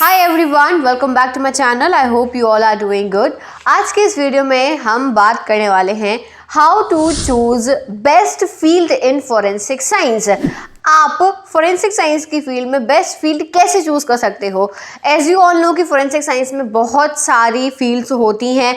Hi everyone, welcome back to my channel. I hope you all are doing good. आज के इस video में हम बात करने वाले हैं how to choose best field in forensic science. आप फोरेंसिक साइंस की फील्ड में बेस्ट फील्ड कैसे चूज कर सकते हो। एज यू ऑल नो कि फोरेंसिक साइंस में बहुत सारी फील्ड्स होती हैं।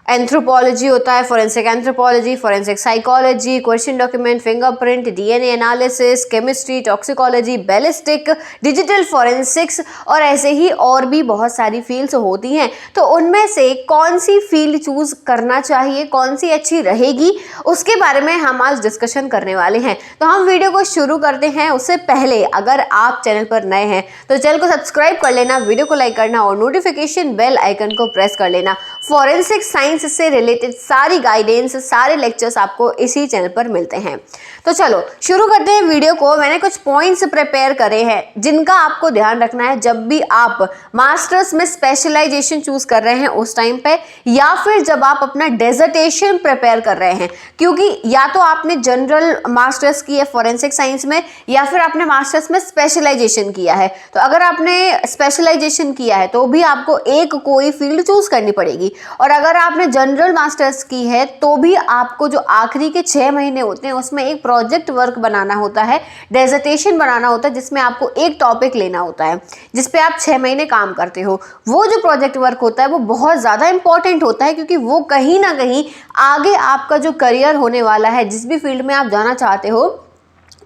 एंथ्रोपोलॉजी होता है, forensic anthropology, forensic psychology, question document, fingerprint, DNA analysis, chemistry, toxicology, ballistic, digital forensics और ऐसे ही और भी बहुत सारी फील्ड्स होती हैं। तो उनमें से कौन सी फील्ड चूज करना चाहिए, कौन सी अच्छी रहेगी, उसके बारे में हम आज डिस्कशन करने वाले हैं। तो हम वीडियो को शुरू करते हैं। उससे पहले अगर आप चैनल पर नए हैं तो चैनल को सब्सक्राइब कर लेना, वीडियो को लाइक करना और नोटिफिकेशन बेल आइकन को प्रेस कर लेना। फोरेंसिक साइंस से रिलेटेड सारी गाइडेंस, सारे लेक्चर्स आपको इसी चैनल पर मिलते हैं। तो चलो शुरू करते हैं वीडियो को। मैंने कुछ पॉइंट्स प्रिपेयर करे हैं जिनका आपको ध्यान रखना है जब भी आप मास्टर्स में स्पेशलाइजेशन चूज कर रहे हैं उस टाइम पे, या फिर जब आप अपना डेजर्टेशन प्रिपेयर कर रहे हैं। क्योंकि या तो आपने जनरल मास्टर्स की है फोरेंसिक साइंस में, या फिर आपने मास्टर्स में स्पेशलाइजेशन किया है। तो अगर आपने स्पेशलाइजेशन किया है तो भी आपको एक कोई फील्ड चूज करनी पड़ेगी, और अगर आपने जनरल मास्टर्स की है तो भी आपको जो आखिरी के 6 महीने होते हैं उसमें एक प्रोजेक्ट वर्क बनाना होता है, डेजर्टेशन बनाना होता है, जिसमें आपको एक टॉपिक लेना होता है जिसपे आप 6 महीने काम करते हो। वो जो प्रोजेक्ट वर्क होता है वो बहुत ज़्यादा इंपॉर्टेंट होता है, क्योंकि वो कहीं ना कहीं आगे आपका जो करियर होने वाला है, जिस भी फील्ड में आप जाना चाहते हो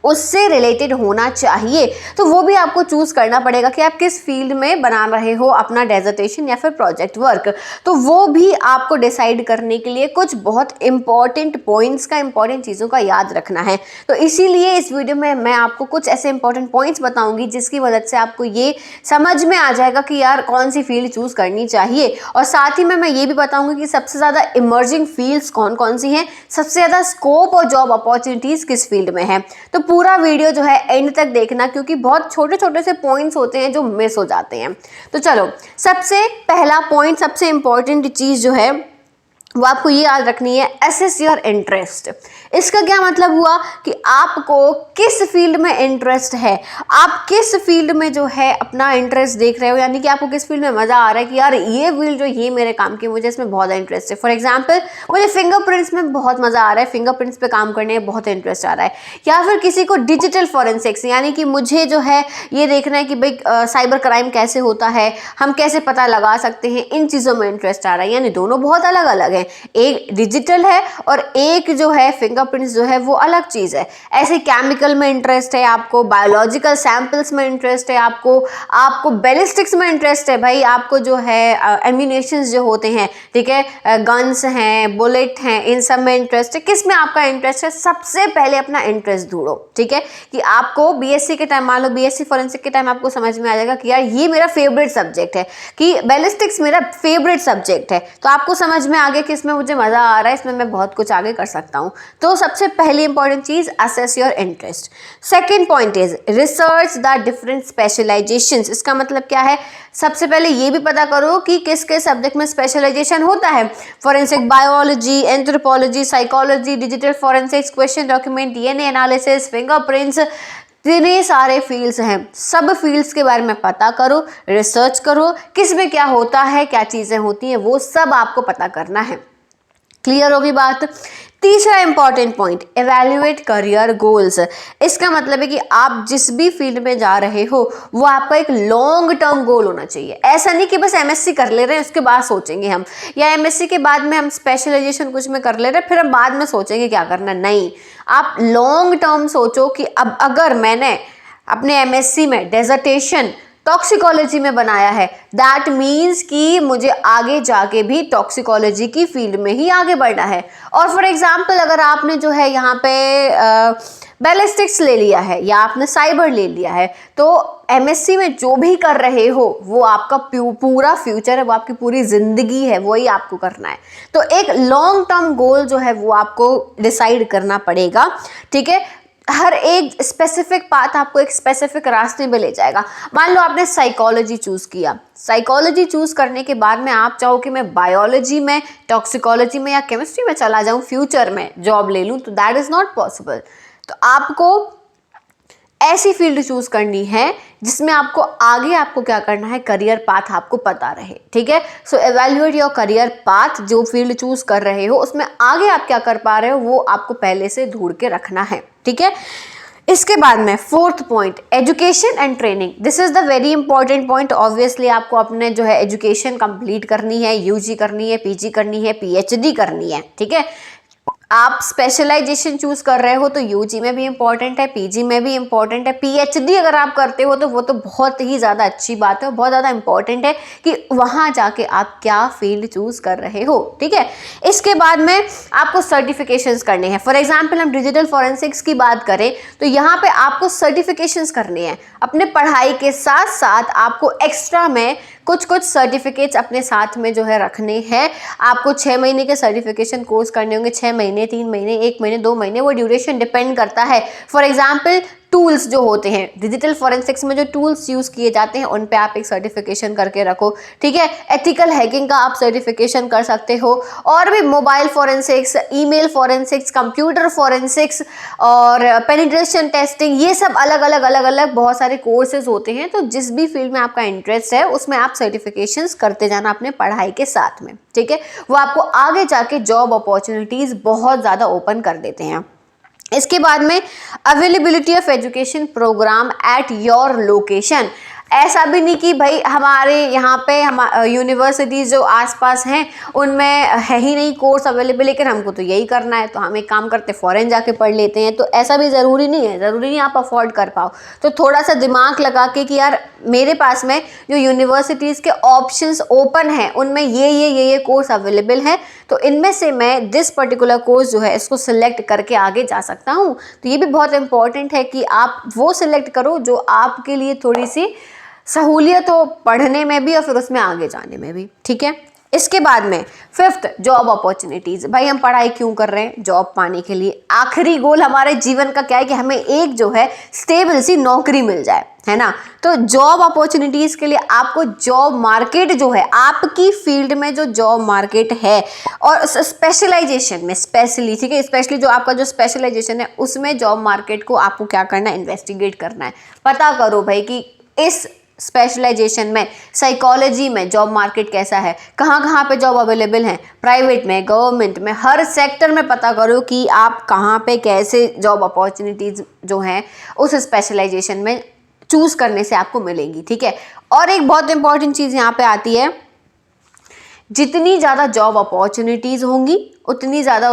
उससे रिलेटेड होना चाहिए। तो वो भी आपको चूज करना पड़ेगा कि आप किस फील्ड में बना रहे हो अपना डेजर्टेशन या फिर प्रोजेक्ट वर्क। तो वो भी आपको डिसाइड करने के लिए कुछ बहुत इंपॉर्टेंट पॉइंट्स का, इंपॉर्टेंट चीज़ों का याद रखना है। तो इसीलिए इस वीडियो में मैं आपको कुछ ऐसे इंपॉर्टेंट पॉइंट्स बताऊंगी जिसकी मदद से आपको ये समझ में आ जाएगा कि यार कौन सी फील्ड चूज करनी चाहिए। और साथ ही में मैं ये भी बताऊंगी कि सबसे ज़्यादा इमर्जिंग फील्ड्स कौन कौन सी हैं, सबसे ज़्यादा स्कोप और जॉब अपॉर्चुनिटीज़ किस फील्ड में है। तो पूरा वीडियो जो है एंड तक देखना, क्योंकि बहुत छोटे छोटे से पॉइंट्स होते हैं जो मिस हो जाते हैं। तो चलो, सबसे पहला पॉइंट, सबसे इंपॉर्टेंट चीज़ जो है वो आपको ये याद रखनी है, असेस योर इंटरेस्ट। इसका क्या मतलब हुआ कि आपको किस फील्ड में इंटरेस्ट है, आप किस फील्ड में जो है अपना इंटरेस्ट देख रहे हो, यानी कि आपको किस फील्ड में मज़ा आ रहा है कि यार ये फील्ड जो ये मेरे काम की, मुझे इसमें बहुत इंटरेस्ट है। फॉर एग्जांपल, मुझे फिंगरप्रिंट्स में बहुत मज़ा आ रहा है, फिंगरप्रिंट्स पे काम करने में बहुत इंटरेस्ट आ रहा है। या फिर किसी को डिजिटल फॉरेंसिक्स, यानी कि मुझे जो है ये देखना है कि भाई साइबर क्राइम कैसे होता है, हम कैसे पता लगा सकते हैं, इन चीज़ों में इंटरेस्ट आ रहा है। यानी दोनों बहुत अलग अलग हैं, एक डिजिटल है और एक जो है फिंगरप्रिंट्स जो है वो अलग चीज़ है। ऐसे केमिकल में इंटरेस्ट है आपको, बायोलॉजिकल सैंपल्स में इंटरेस्ट है आपको बैलिस्टिक्स में इंटरेस्ट है भाई, आपको जो है एम्यूनेशंस जो होते हैं, ठीक है, गन्स हैं, बुलेट हैं, इन सब में इंटरेस्ट है। किस में आपका इंटरेस्ट है, सबसे पहले अपना इंटरेस्ट ढूंढो। ठीक है, कि आपको बीएससी के टाइम, मान लो बीएससी फॉरेंसिक के टाइम आपको समझ में आ जाएगा कि यार ये मेरा फेवरेट सब्जेक्ट है, कि बैलिस्टिक्स मेरा फेवरेट सब्जेक्ट है। तो आपको समझ में आ गया कि इसमें मुझे मज़ा आ रहा है, इसमें मैं बहुत कुछ आगे कर सकता हूँ। तो सबसे पहली important cheese, assess your interest. Second point is research the different specialisations. इसका मतलब क्या है, सबसे पहले ये भी पता करो कि किस किस सब्जेक्ट में स्पेशलाइजेशन होता है। Forensic biology, anthropology, psychology, digital forensics, question document, DNA analysis, fingerprints, इतने सारे फील्ड्स हैं। सब फील्ड्स के बारे में पता करो, रिसर्च करो, किस में क्या होता है, क्या चीज़ें होती हैं, वो सब आपको पता करना है। क्लियर होगी बात। तीसरा important point, evaluate career goals. इसका मतलब है कि आप जिस भी फील्ड में जा रहे हो वो आपका एक लॉन्ग टर्म गोल होना चाहिए। ऐसा नहीं कि बस एमएससी कर ले रहे हैं उसके बाद सोचेंगे हम, या एमएससी के बाद में हम स्पेशलाइजेशन कुछ में कर ले रहे हैं फिर हम बाद में सोचेंगे क्या करना। नहीं, आप लॉन्ग टर्म सोचो कि अब अगर मैंने अपने एमएससी में डेजर्टेशन टॉक्सिकोलॉजी में बनाया है, दैट मीन्स कि मुझे आगे जाके भी टॉक्सिकोलॉजी की फील्ड में ही आगे बढ़ना है। और फॉर एग्जांपल, अगर आपने जो है यहाँ पे बैलिस्टिक्स ले लिया है या आपने साइबर ले लिया है, तो एमएससी में जो भी कर रहे हो वो आपका पूरा फ्यूचर है, वो आपकी पूरी ज़िंदगी है, वही आपको करना है। तो एक लॉन्ग टर्म गोल जो है वो आपको डिसाइड करना पड़ेगा। ठीक है, हर एक स्पेसिफिक पाथ आपको एक स्पेसिफिक रास्ते में ले जाएगा। मान लो आपने साइकोलॉजी चूज किया, साइकोलॉजी चूज करने के बाद में आप चाहो कि मैं बायोलॉजी में, टॉक्सिकोलॉजी में या केमिस्ट्री में चला जाऊं, फ्यूचर में जॉब ले लूं, तो दैट इज नॉट पॉसिबल। तो आपको ऐसी फील्ड चूज करनी है जिसमें आपको आगे आपको क्या करना है, करियर पाथ आपको पता रहे, ठीक है। सो एवेल्युएट योर करियर पाथ, जो फील्ड चूज कर रहे हो उसमें आगे आप क्या कर पा रहे हो वो आपको पहले से ढूंढ के रखना है, ठीक है। इसके बाद में fourth point, education and training. This is the very important point. Obviously आपको अपने जो है एजुकेशन कंप्लीट करनी है, यूजी करनी है, पीजी करनी है, पीएचडी करनी है, ठीक है। आप स्पेशलाइजेशन चूज कर रहे हो तो यूजी में भी इंपॉर्टेंट है, पीजी में भी इंपॉर्टेंट है, पीएचडी अगर आप करते हो तो वो तो बहुत ही ज़्यादा अच्छी बात है, बहुत ज़्यादा इंपॉर्टेंट है कि वहाँ जाके आप क्या फील्ड चूज कर रहे हो, ठीक है। इसके बाद में आपको सर्टिफिकेशंस करने हैं। फॉर एग्जांपल हम डिजिटल फॉरेंसिक्स की बात करें तो यहाँ पे आपको सर्टिफिकेशंस करने हैं। अपने पढ़ाई के साथ साथ आपको एक्स्ट्रा में कुछ सर्टिफिकेट्स अपने साथ में जो है रखने हैं। आपको 6 महीने के सर्टिफिकेशन कोर्स करने होंगे, 6 महीने, 3 महीने, 1 महीने, 2 महीने, वो ड्यूरेशन डिपेंड करता है। फॉर एग्जाम्पल टूल्स जो होते हैं डिजिटल फॉरेंसिक्स में, जो टूल्स यूज किए जाते हैं उन पे आप एक सर्टिफिकेशन करके रखो, ठीक है। एथिकल हैकिंग का आप सर्टिफिकेशन कर सकते हो, और भी mobile forensics, email forensics, computer forensics और पेनिट्रेशन टेस्टिंग, ये सब अलग अलग बहुत सारे कोर्सेज होते हैं। तो जिस भी फील्ड में आपका इंटरेस्ट है उसमें आप सर्टिफिकेशंस करते जाना अपने पढ़ाई के साथ में, ठीक है। वो आपको आगे जाके जॉब अपॉर्चुनिटीज बहुत ज़्यादा ओपन कर देते हैं। इसके बाद में availability of education programme at your location. ऐसा भी नहीं कि भाई हमारे यहाँ पे हम यूनिवर्सिटीज़ जो आसपास हैं उनमें है ही नहीं कोर्स अवेलेबल, लेकिन हमको तो यही करना है तो हम एक काम करते फॉरेन जाके पढ़ लेते हैं। तो ऐसा भी ज़रूरी नहीं है, ज़रूरी नहीं आप अफोर्ड कर पाओ। तो थोड़ा सा दिमाग लगा के कि यार मेरे पास में जो यूनिवर्सिटीज़ के ऑप्शंस ओपन हैं उनमें ये कोर्स अवेलेबल है, तो इनमें से मैं दिस पर्टिकुलर कोर्स जो है इसको सिलेक्ट करके आगे जा सकता हूँ। तो ये भी बहुत इंपॉर्टेंट है कि आप वो सिलेक्ट करो जो आपके लिए थोड़ी सी सहूलियत हो पढ़ने में भी और फिर उसमें आगे जाने में भी, ठीक है। इसके बाद में फिफ्थ, जॉब अपॉर्चुनिटीज। भाई हम पढ़ाई क्यों कर रहे हैं? जॉब पाने के लिए। आखिरी गोल हमारे जीवन का क्या है कि हमें एक जो है स्टेबल सी नौकरी मिल जाए, है ना। तो जॉब अपॉर्चुनिटीज के लिए आपको जॉब मार्केट जो है आपकी फील्ड में जो जॉब मार्केट है और स्पेशलाइजेशन में स्पेशली, ठीक है, स्पेशली जो आपका जो स्पेशलाइजेशन है उसमें जॉब मार्केट को आपको क्या करना है, इन्वेस्टिगेट करना है। पता करो भाई कि इस स्पेशलाइजेशन में, साइकोलॉजी में जॉब मार्केट कैसा है, कहाँ पे जॉब अवेलेबल है, प्राइवेट में, गवर्नमेंट में, हर सेक्टर में पता करो कि आप कहाँ पे कैसे जॉब अपॉर्चुनिटीज जो हैं उस स्पेशलाइजेशन में चूज करने से आपको मिलेंगी, ठीक है। और एक बहुत इंपॉर्टेंट चीज़ यहाँ पे आती है, जितनी ज़्यादा जॉब अपॉर्चुनिटीज़ होंगी उतनी ज़्यादा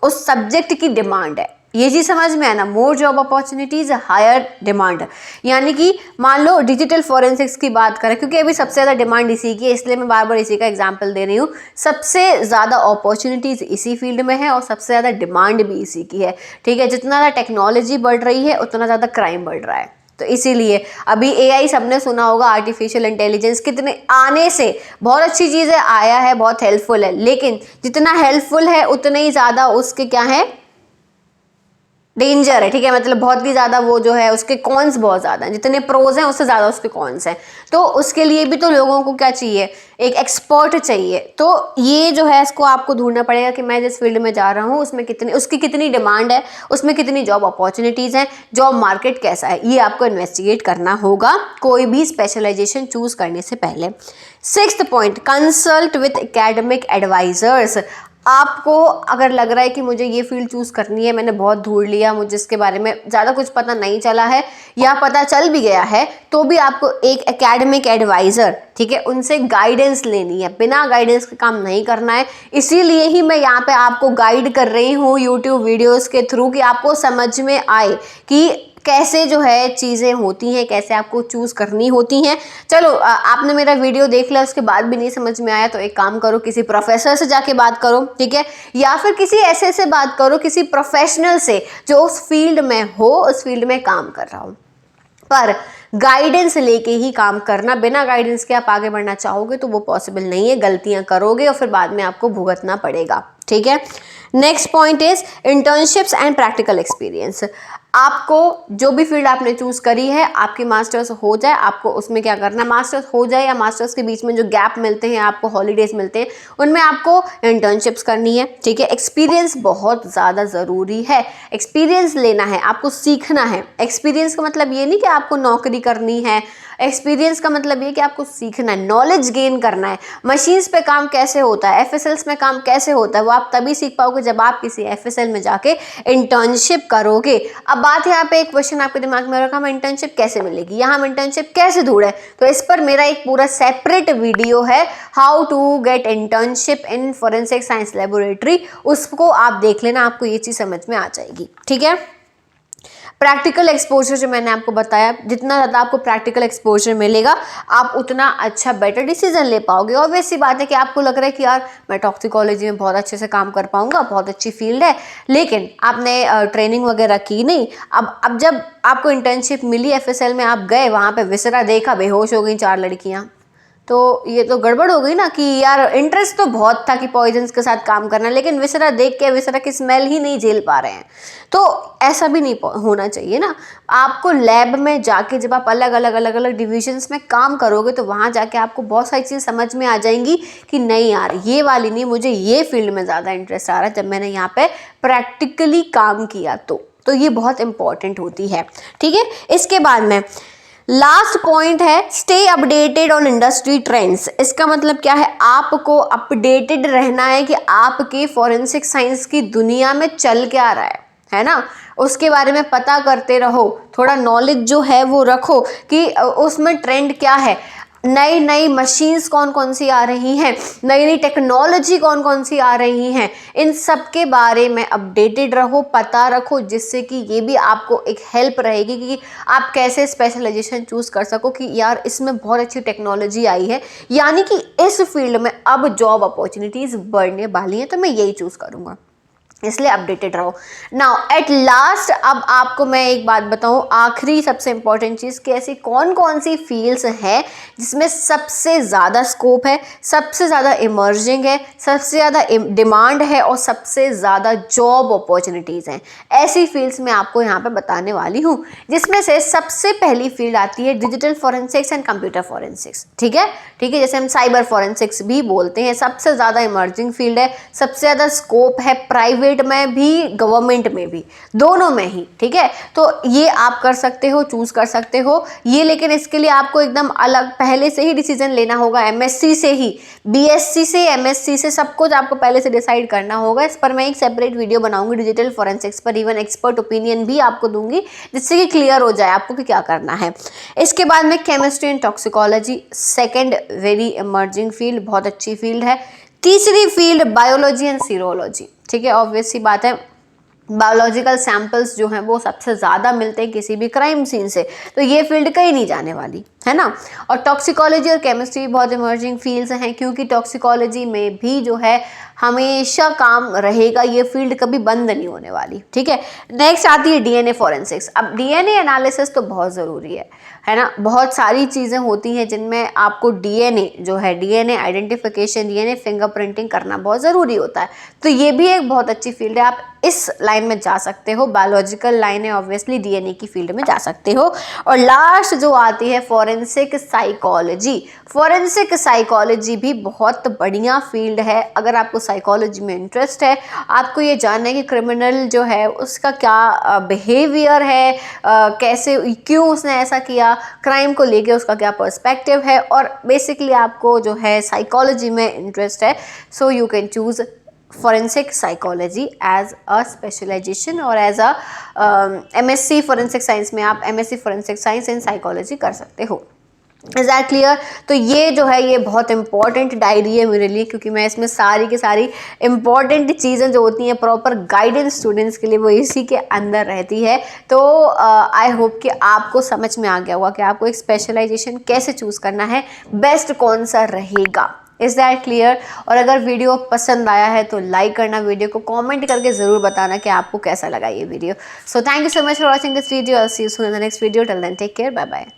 उस सब्जेक्ट की डिमांड है। ये चीज़ समझ में आना, more job opportunities higher demand. यानी कि मान लो डिजिटल फॉरेंसिक्स की बात करें, क्योंकि अभी सबसे ज़्यादा डिमांड इसी की है इसलिए मैं बार बार इसी का एग्जांपल दे रही हूँ। सबसे ज़्यादा अपॉर्चुनिटीज़ इसी फील्ड में है और सबसे ज़्यादा डिमांड भी इसी की है, ठीक है। जितना ज़्यादा टेक्नोलॉजी बढ़ रही है उतना ज़्यादा क्राइम बढ़ रहा है। तो इसीलिए अभी एआई सबने सुना होगा, आर्टिफिशियल इंटेलिजेंस कितने आने से बहुत अच्छी चीज़ है, आया है, बहुत हेल्पफुल है, लेकिन जितना हेल्पफुल है उतने ही ज़्यादा उसके क्या है, डेंजर है, ठीक है। मतलब बहुत ही ज़्यादा वो जो है उसके कॉन्स बहुत ज़्यादा हैं, जितने प्रोज हैं उससे ज़्यादा उसके कॉन्स हैं। तो उसके लिए भी तो लोगों को क्या चाहिए, एक एक्सपर्ट चाहिए। तो ये जो है इसको आपको ढूंढना पड़ेगा कि मैं जिस फील्ड में जा रहा हूँ उसमें उसकी कितनी डिमांड है, उसमें कितनी जॉब अपॉर्चुनिटीज़ हैं, जॉब मार्केट कैसा है, ये आपको इन्वेस्टिगेट करना होगा कोई भी स्पेशलाइजेशन चूज करने से पहले। Sixth point, consult with academic advisors. आपको अगर लग रहा है कि मुझे ये फील्ड चूज़ करनी है, मैंने बहुत ढूंढ लिया, मुझे इसके बारे में ज़्यादा कुछ पता नहीं चला है या पता चल भी गया है, तो भी आपको एक एकेडमिक एडवाइज़र, ठीक है, उनसे गाइडेंस लेनी है। बिना गाइडेंस के काम नहीं करना है। इसीलिए ही मैं यहाँ पे आपको गाइड कर रही हूँ यूट्यूब वीडियोज़ के थ्रू कि आपको समझ में आए कि कैसे जो है चीज़ें होती हैं, कैसे आपको चूज़ करनी होती हैं। चलो आपने मेरा वीडियो देख लिया, उसके बाद भी नहीं समझ में आया तो एक काम करो, किसी प्रोफेसर से जाके बात करो, ठीक है, या फिर किसी ऐसे से बात करो, किसी प्रोफेशनल से जो उस फील्ड में हो, उस फील्ड में काम कर रहा हो। पर गाइडेंस लेके ही काम करना, बिना गाइडेंस के आप आगे बढ़ना चाहोगे तो वो पॉसिबल नहीं है, गलतियां करोगे और फिर बाद में आपको भुगतना पड़ेगा, ठीक है। Next point is internships and practical experience. आपको जो भी फील्ड आपने चूज करी है, आपकी मास्टर्स हो जाए, आपको उसमें क्या करना है, मास्टर्स हो जाए या मास्टर्स के बीच में जो गैप मिलते हैं, आपको हॉलीडेज मिलते हैं, उनमें आपको इंटर्नशिप्स करनी है, ठीक है। एक्सपीरियंस बहुत ज़्यादा ज़रूरी है, एक्सपीरियंस लेना है, आपको सीखना है। एक्सपीरियंस का मतलब ये नहीं कि आपको नौकरी करनी है, एक्सपीरियंस का मतलब ये कि आपको सीखना है, नॉलेज गेन करना है। मशीन्स पे काम कैसे होता है, एफएसएल्स में काम कैसे होता है, वो आप तभी सीख पाओगे जब आप किसी एफएसएल में जाके इंटर्नशिप करोगे। अब बात यहाँ पे एक क्वेश्चन आपके दिमाग में रखा, हमें इंटर्नशिप कैसे मिलेगी या हम इंटर्नशिप कैसे ढूंढे, तो इस पर मेरा एक पूरा सेपरेट वीडियो है, how to get internship in forensic science laboratory, उसको आप देख लेना, आपको ये चीज़ समझ में आ जाएगी, ठीक है। प्रैक्टिकल एक्सपोजर जो मैंने आपको बताया, जितना ज़्यादा आपको प्रैक्टिकल एक्सपोजर मिलेगा, आप उतना अच्छा बेटर डिसीजन ले पाओगे। ऑब्वियस सी बात है कि आपको लग रहा है कि यार मैं टॉक्सिकोलॉजी में बहुत अच्छे से काम कर पाऊंगा, बहुत अच्छी फील्ड है, लेकिन आपने ट्रेनिंग वगैरह की नहीं। अब जब आपको इंटर्नशिप मिली एफएसएल में, आप गए वहाँ पे, विसरा देखा, बेहोश हो गई 4 लड़कियाँ, तो ये तो गड़बड़ हो गई ना कि यार इंटरेस्ट तो बहुत था कि पॉइजन्स के साथ काम करना, लेकिन विसरा देख के विसरा की स्मेल ही नहीं झेल पा रहे हैं। तो ऐसा भी नहीं होना चाहिए ना। आपको लैब में जाके जब आप अलग अलग डिविजन्स में काम करोगे, तो वहाँ जाके आपको बहुत सारी चीज़ समझ में आ जाएंगी कि नहीं यार ये वाली नहीं, मुझे ये फील्ड में ज़्यादा इंटरेस्ट आ रहा है, जब मैंने यहाँ पे प्रैक्टिकली काम किया तो ये बहुत इंपॉर्टेंट होती है, ठीक है। इसके बाद में लास्ट पॉइंट है, stay updated on industry trends. इसका मतलब क्या है, आपको अपडेटेड रहना है कि आपके फॉरेंसिक साइंस की दुनिया में चल क्या रहा है ना, उसके बारे में पता करते रहो, थोड़ा नॉलेज जो है वो रखो कि उसमें ट्रेंड क्या है, नई नई मशीन्स कौन कौन सी आ रही हैं, नई नई टेक्नोलॉजी कौन कौन सी आ रही हैं, इन सब के बारे में अपडेटेड रहो, पता रखो, जिससे कि ये भी आपको एक हेल्प रहेगी कि आप कैसे स्पेशलाइजेशन चूज़ कर सको कि यार इसमें बहुत अच्छी टेक्नोलॉजी आई है, यानी कि इस फील्ड में अब जॉब अपॉर्चुनिटीज़ बढ़ने वाली हैं, तो मैं यही चूज़ करूँगा, इसलिए अपडेटेड रहो। नाउ एट लास्ट, अब आपको मैं एक बात बताऊं, आखिरी सबसे इंपॉर्टेंट चीज़ कि ऐसी कौन कौन सी फील्ड्स हैं जिसमें सबसे ज़्यादा स्कोप है, सबसे ज़्यादा इमर्जिंग है, सबसे ज़्यादा डिमांड है और सबसे ज़्यादा जॉब अपॉर्चुनिटीज़ हैं। ऐसी फील्ड्स मैं आपको यहाँ पे बताने वाली हूँ, जिसमें से सबसे पहली फील्ड आती है digital forensics and computer forensics, ठीक है, जैसे हम साइबर फॉरेंसिक्स भी बोलते हैं। सबसे ज़्यादा इमर्जिंग फील्ड है, सबसे ज़्यादा स्कोप है, प्राइवेट में भी गवर्नमेंट में भी, दोनों में ही, ठीक है। तो ये आप कर सकते हो, चूज कर सकते हो ये, लेकिन इसके लिए आपको एकदम अलग पहले से ही डिसीजन लेना होगा, एमएससी से ही, बीएससी से, एमएससी से, सब कुछ आपको पहले से डिसाइड करना होगा। इस पर मैं एक सेपरेट वीडियो बनाऊंगी डिजिटल फॉरेंसिक्स पर, इवन एक्सपर्ट ओपिनियन भी आपको दूंगी, जिससे कि क्लियर हो जाए आपको कि क्या करना है। इसके बाद में chemistry and toxicology, second very emerging field, बहुत अच्छी फील्ड है। तीसरी फील्ड बायोलॉजी एंड सीरोलॉजी, ठीक है। ऑब्वियस सी बात है, बायोलॉजिकल सैंपल्स जो हैं वो सबसे ज़्यादा मिलते हैं किसी भी क्राइम सीन से, तो ये फील्ड कहीं नहीं जाने वाली है ना। और टॉक्सिकोलॉजी और केमिस्ट्री बहुत इमर्जिंग फील्ड्स हैं, क्योंकि टॉक्सिकोलॉजी में भी जो है हमेशा काम रहेगा, ये फील्ड कभी बंद नहीं होने वाली, ठीक है। नेक्स्ट आती है डीएनए फॉरेंसिक्स। अब डीएनए एनालिसिस तो बहुत ज़रूरी है ना। बहुत सारी चीज़ें होती हैं जिनमें आपको डीएनए जो है, डीएनए आइडेंटिफिकेशन, डीएनए फिंगरप्रिंटिंग करना बहुत ज़रूरी होता है, तो ये भी एक बहुत अच्छी फील्ड है, आप इस लाइन में जा सकते हो। बायोलॉजिकल लाइन है, ऑब्वियसली डीएनए की फील्ड में जा सकते हो। और लास्ट जो आती है फॉरेंसिक साइकोलॉजी। फॉरेंसिक साइकोलॉजी भी बहुत बढ़िया फील्ड है। अगर आपको साइकोलॉजी में इंटरेस्ट है, आपको ये जानना है कि क्रिमिनल जो है उसका क्या बिहेवियर है, कैसे, क्यों उसने ऐसा किया, क्राइम को लेके उसका क्या पर्सपेक्टिव है, और बेसिकली आपको जो है साइकोलॉजी में इंटरेस्ट है, so you can choose forensic psychology as a specialization, और as a MSc forensic science में आप MSc forensic science in psychology कर सकते हो। Is that clear? तो ये जो है ये बहुत इंपॉर्टेंट डायरी है मेरे लिए, क्योंकि मैं इसमें सारी की सारी इंपॉर्टेंट चीज़ें जो होती हैं प्रॉपर गाइडेंस स्टूडेंट्स के लिए, वो इसी के अंदर रहती है। तो आई होप कि आपको समझ में आ गया होगा कि आपको एक स्पेशलाइजेशन कैसे चूज़ करना है, बेस्ट कौन सा रहेगा। Is that clear? और अगर वीडियो पसंद आया है तो लाइक करना, वीडियो को कमेंट करके ज़रूर बताना कि आपको कैसा लगा ये video. So thank you so much for watching this video. I will see you soon in the next video. Till then take care, bye bye.